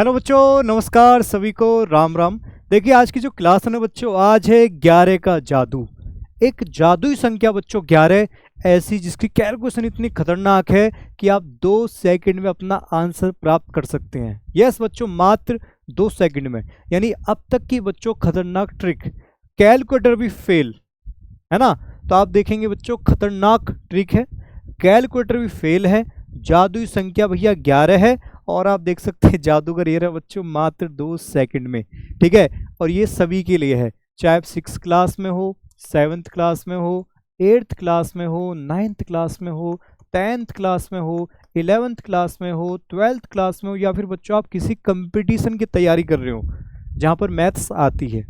Hello बच्चों, नमस्कार सभी को, राम राम। देखिए आज की जो क्लास है ना बच्चों, आज है 11 का जादू। एक जादुई संख्या बच्चों 11 ऐसी जिसकी कैलकुलेशन इतनी खतरनाक है कि आप 2 सेकंड में अपना आंसर प्राप्त कर सकते हैं। यस बच्चों, मात्र 2 सेकंड में। यानी अब तक की बच्चों खतरनाक ट्रिक, कैलकुलेटर भी फेल, है ना। तो आप देखेंगे बच्चों, खतरनाक ट्रिक है, कैलकुलेटर भी फेल है, जादुई संख्या भैया 11 है। और आप देख सकते हैं जादूगर ये रहा बच्चों मात्र 2 सेकंड में, ठीक है। और ये सभी के लिए है, चाहे आप 6 क्लास में हो, 7th क्लास में हो, 8th क्लास में हो, 9th क्लास में हो, 10th क्लास में हो, 11th क्लास में हो, 12th क्लास में हो, या फिर बच्चों आप किसी कंपटीशन की तैयारी कर रहे हो जहाँ पर मैथ्स आती है,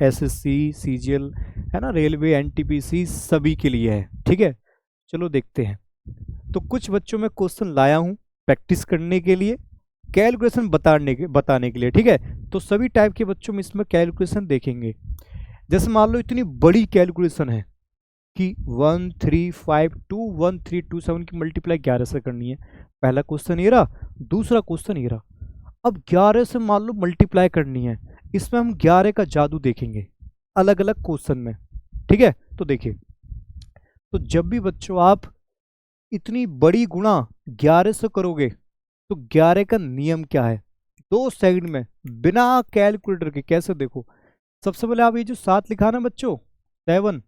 एसएससी, सीजीएल, है ना, रेलवे, एनटीपीसी, सभी के लिए है, ठीक है। चलो देखते हैं। तो कुछ बच्चों में क्वेश्चन लाया हूँ प्रैक्टिस करने के लिए, कैलकुलेशन बताने के लिए, ठीक है। तो सभी टाइप के बच्चों में इसमें कैलकुलेशन देखेंगे। जैसे मान लो इतनी बड़ी कैलकुलेशन है कि 13521327 की मल्टीप्लाई 11 से करनी है। पहला क्वेश्चन ये रहा, दूसरा क्वेश्चन ये रहा। अब 11 से मान लो मल्टीप्लाई करनी है, इसमें हम 11 का जादू देखेंगे अलग अलग क्वेश्चन में, ठीक है। तो देखिए, तो जब भी बच्चों आप इतनी बड़ी गुणा 11 से करोगे तो 11 का नियम क्या है, 2 सेकंड में बिना कैलकुलेटर के कैसे, देखो। सबसे पहले आप ये जो 7 लिखा ना बच्चों, 7,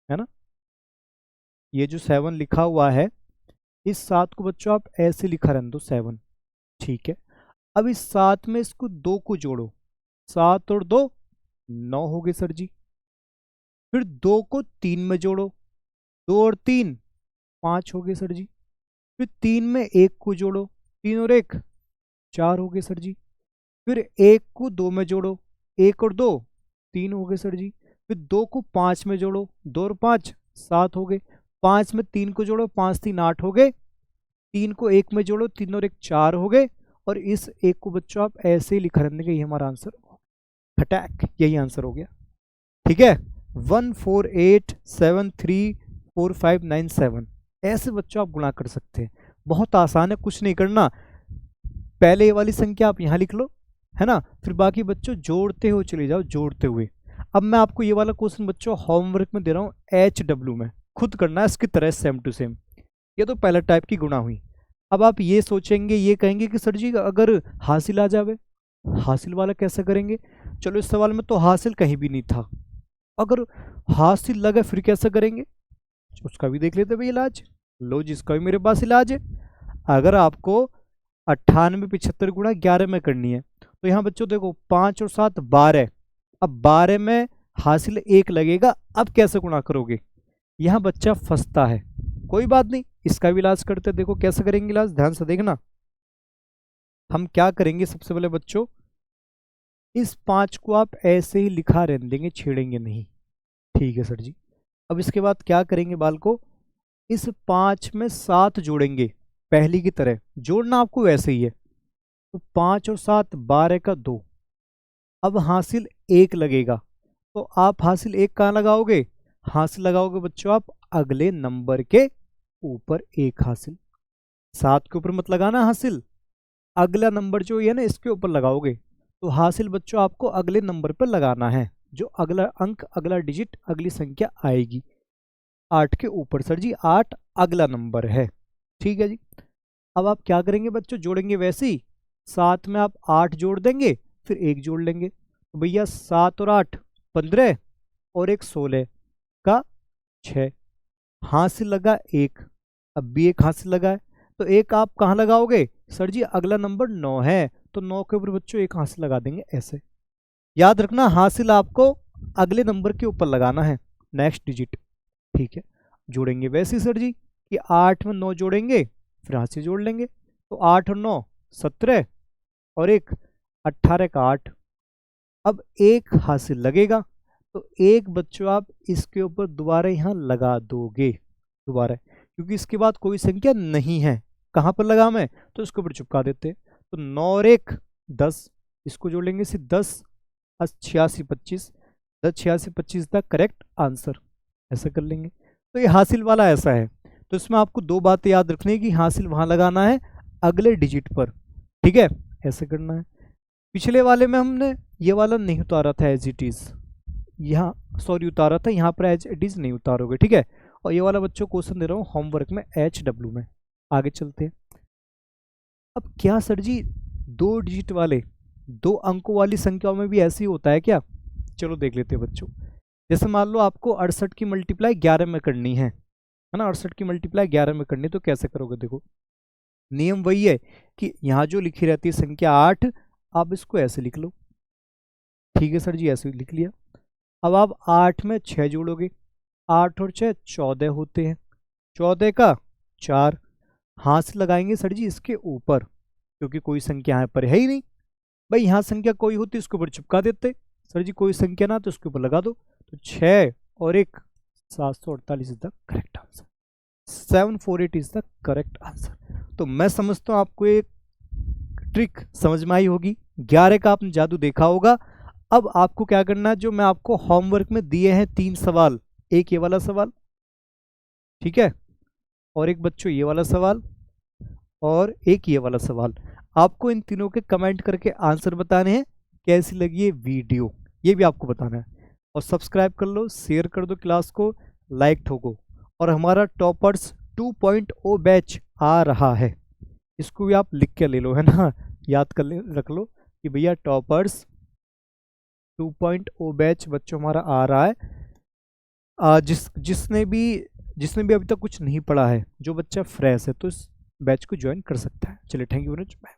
है ना, ये जो 7 लिखा हुआ है, इस 7 को बच्चों आप ऐसे लिखा रहने दो, 7, ठीक है। अब इस 7 में इसको 2 को जोड़ो, 7 और 2 9 हो गए सर जी। फिर 2 को 3 में जोड़ो, 2 और 3 5 हो गए सर जी। फिर 3 में 1 को जोड़ो, 3 और 1 4 हो गए सर जी। फिर 1 को 2 में जोड़ो, 1 और 2 3 हो गए सर जी। फिर 2 को 5 में जोड़ो, 2 और 5 7 हो गए। 5 में 3 को जोड़ो, 5 3 8 हो गए। 3 को 1 में जोड़ो, 3 और 1 4 हो गए। और इस 1 को बच्चों आप ऐसे ही लिखा रहने का, ये हमारा आंसर, फटाक, यही आंसर हो गया, ठीक है। 148734597, ऐसे बच्चों आप गुणा कर सकते हैं। बहुत आसान है, कुछ नहीं करना। पहले ये वाली संख्या आप यहाँ लिख लो, है ना, फिर बाकी बच्चों जोड़ते हुए चले जाओ, जोड़ते हुए। अब मैं आपको ये वाला क्वेश्चन बच्चों होमवर्क में दे रहा हूँ, HW में, खुद करना है इसकी तरह, सेम टू सेम। ये तो पहला टाइप की गुणा हुई। अब आप ये सोचेंगे, ये कहेंगे कि सर जी अगर हासिल आ जावे, हासिल वाला कैसे करेंगे। चलो इस सवाल में तो हासिल कहीं भी नहीं था, अगर हासिल लगा फिर कैसे करेंगे, उसका भी देख लेते भाई इलाज। लो जिसका भी मेरे पास इलाज है। अगर आपको 98 75 गुणा 11 में करनी है, तो यहाँ बच्चों देखो 5 और 7 12, अब 12 में हासिल 1 लगेगा, अब कैसे गुणा करोगे, यहाँ बच्चा फंसता है। कोई बात नहीं, इसका भी इलाज करते, देखो कैसे करेंगे इलाज, ध्यान से देखना। हम क्या करेंगे, सबसे पहले बच्चों इस 5 को आप ऐसे ही लिखा रहने देंगे, छेड़ेंगे नहीं, ठीक है सर जी। अब इसके बाद क्या करेंगे बाल को, इस 5 में 7 जोड़ेंगे, पहली की तरह जोड़ना आपको वैसे ही है। तो 5 और 7 12 का 2, अब हासिल 1 लगेगा, तो आप हासिल 1 कहाँ लगाओगे, हासिल लगाओगे बच्चों आप अगले नंबर के ऊपर, 1 हासिल, 7 के ऊपर मत लगाना हासिल, अगला नंबर जो है ना इसके ऊपर लगाओगे। तो हासिल बच्चों आपको अगले नंबर पर लगाना है, जो अगला अंक, अगला डिजिट, अगली संख्या आएगी 8 के ऊपर, सर जी 8 अगला नंबर है, ठीक है जी। अब आप क्या करेंगे बच्चों, जोड़ेंगे वैसे ही, 7 में आप 8 जोड़ देंगे, फिर 1 जोड़ लेंगे, तो भैया 7 और 8 15, और 1 16 का 6, हासिल लगा 1, अब भी 1 हासिल लगा है, तो 1 आप कहाँ लगाओगे, सर जी अगला नंबर 9 है, तो 9 के ऊपर बच्चों 1 हासिल लगा देंगे ऐसे। याद रखना हासिल आपको अगले नंबर के ऊपर लगाना है, नेक्स्ट डिजिट, ठीक है। जोड़ेंगे वैसे ही सर जी कि 8 में 9 जोड़ेंगे, फिर हासिल जोड़ लेंगे, तो 8 और 9 17, और 1 18 का 8, अब 1 हासिल लगेगा, तो 1 बच्चों आप इसके ऊपर दोबारा यहाँ लगा दोगे, दोबारा, क्योंकि इसके बाद कोई संख्या नहीं है, कहाँ पर लगा मैं, तो इसके ऊपर चिपका देते। तो 9 और 1 10, इसको जोड़ लेंगे, सिर्फ 10 86 25, 10 86 25 द करेक्ट आंसर, ऐसा कर लेंगे। तो ये हासिल वाला ऐसा है। तो इसमें आपको 2 बातें याद रखनी है कि हासिल वहां लगाना है अगले डिजिट पर, ठीक है, ऐसे करना है। पिछले वाले में हमने ये वाला नहीं उतारा था एज इट इज, यहाँ सॉरी उतारा था, यहाँ पर एज इट इज नहीं उतारोगे, ठीक है। और ये वाला बच्चों क्वेश्चन दे रहा हूँ होमवर्क में HW में। आगे चलते हैं। अब क्या सर जी 2 डिजिट वाले 2 अंकों वाली संख्याओं में भी ऐसे ही होता है क्या? चलो देख लेते हैं बच्चों। जैसे मान लो आपको 68 की मल्टीप्लाई 11 में करनी है ना, 68 की मल्टीप्लाई 11 में करनी है, तो कैसे करोगे? देखो नियम वही है कि यहाँ जो लिखी रहती है संख्या 8, आप इसको ऐसे लिख लो, ठीक है सर जी, ऐसे लिख लिया। अब आप 8 में 6 जोड़ोगे, 8 और 6 14 होते हैं, 14 का 4, हाथ से लगाएंगे सर जी इसके ऊपर, क्योंकि कोई संख्या यहाँ पर है ही नहीं। भाई यहाँ संख्या कोई होती इसके ऊपर चिपका देते, सर जी कोई संख्या ना तो इसके ऊपर लगा दो, तो 6 और 1 748 is the correct answer, 748 is the correct answer. तो मैं समझता हूँ आपको एक ट्रिक समझ में आई होगी, 11 का आपने जादू देखा होगा। अब आपको क्या करना है, जो मैं आपको होमवर्क में दिए हैं 3 सवाल, एक ये वाला सवाल, ठीक है, और एक बच्चों ये वाला सवाल, और एक ये वाला सवाल, आपको इन तीनों के कमेंट करके आंसर बताने हैं। कैसी लगी ये वीडियो ये भी आपको बताना है, और सब्सक्राइब कर लो, शेयर कर दो क्लास को, लाइक ठोको। और हमारा टॉपर्स 2.0 बैच आ रहा है, इसको भी आप लिख के ले लो, है ना, याद कर ले, रख लो कि भैया टॉपर्स 2.0 बैच बच्चों हमारा आ रहा है। जिसने भी अभी तक कुछ नहीं पढ़ा है, जो बच्चा फ्रेश है, तो इस बैच को ज्वाइन कर सकता है। चलिए थैंक यू वेरी मच।